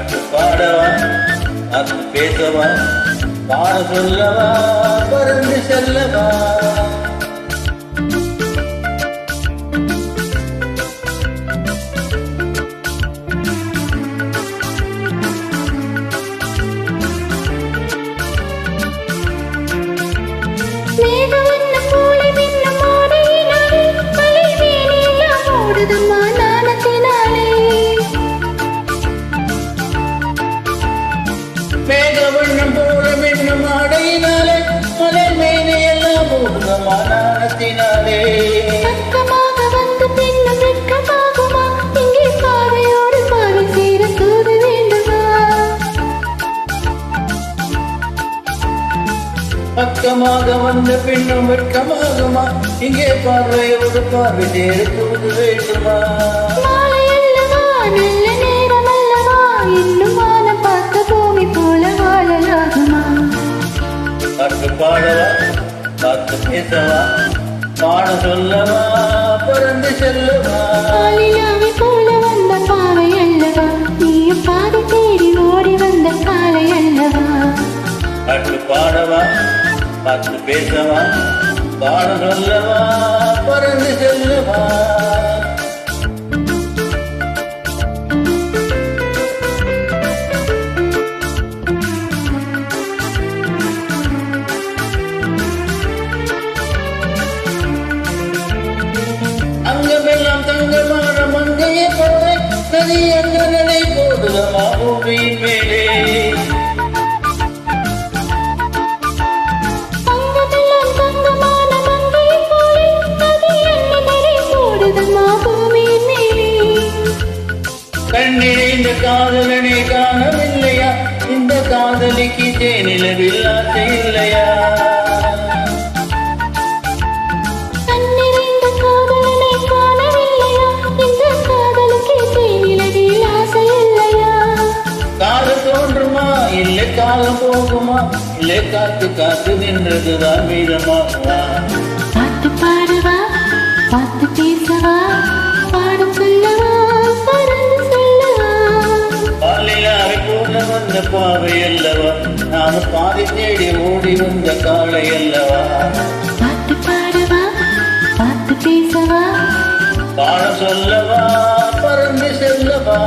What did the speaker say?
பாட்டு பாடவா, அது பேசவா, பாட சொல்லவா, பறந்து செல்லவா. மேகவண்ணம் போல மின்னும் ஆடையினாலே மலை மேனி எல்லாம் ஓடுதம்மா நாணத்தினாலே. பக்கமாக வந்து பின்னும் வெட்கமாகுமா, இங்கே பாவையோடு பாவை சேர தூது வேண்டுமா. பக்கமாக வந்த பின்னும் வெட்கமாகுமா, இங்கே பார்வையோடு பார்வை சேர தூது வேண்டுமா. மாலை அல்லவா, நல்ல நேரம் அல்லவா, இன்னும் வானம் பார்த்த பூமி போல வாழலாகுமா. பாட்டு பாடவா, பார்த்து பேசவா, பாட சொல்லவா, பறந்து செல்லவா. பாலிலாவை போல வந்த பாவை அல்லவா, நீயும் பாதை தேடி ஓடி வந்த காலை அல்லவா. பாட்டு பாடவா, பார்த்து பேசவா, பாட சொல்லவா, பறந்து செல்லவா. அங்கமெல்லாம் தங்கமான மங்கையை போல நதி அங்க நடை போடுதமா பூமியின் மேலே. அங்கமெல்லாம் தங்கமான மங்கையை போல நதி அங்க நடை போடுதம்மா பூமியின் மேலே. கண்ணிறைந்த காதலனை காணவில்லையா, இந்த காதலிக்கு தேனிலவில் ஆசை இல்லையா. கண்ணிறைந்த காதலனை காணவில்லையா, இந்த காதலுக்கு தேனிலவில் ஆசை இல்லையா. காதல் தோன்றுமா, இல்லை காலம் போகுமா, இல்லை காத்து காத்து நின்றதுதான் மீதமாகுமா. பாட்டு பாடவா, பார்த்து பேசவா, பாடம் சொல்லவா, பறந்து செல்லவா. பாலிலாவை போல வந்த பாவை அல்லவா, நாம பாதி தேடி ஓடி வந்த காளை அல்லவா. பாட்டு பாடவா, பார்த்து பேசவா, பாட சொல்லவா, பறந்து செல்லவா.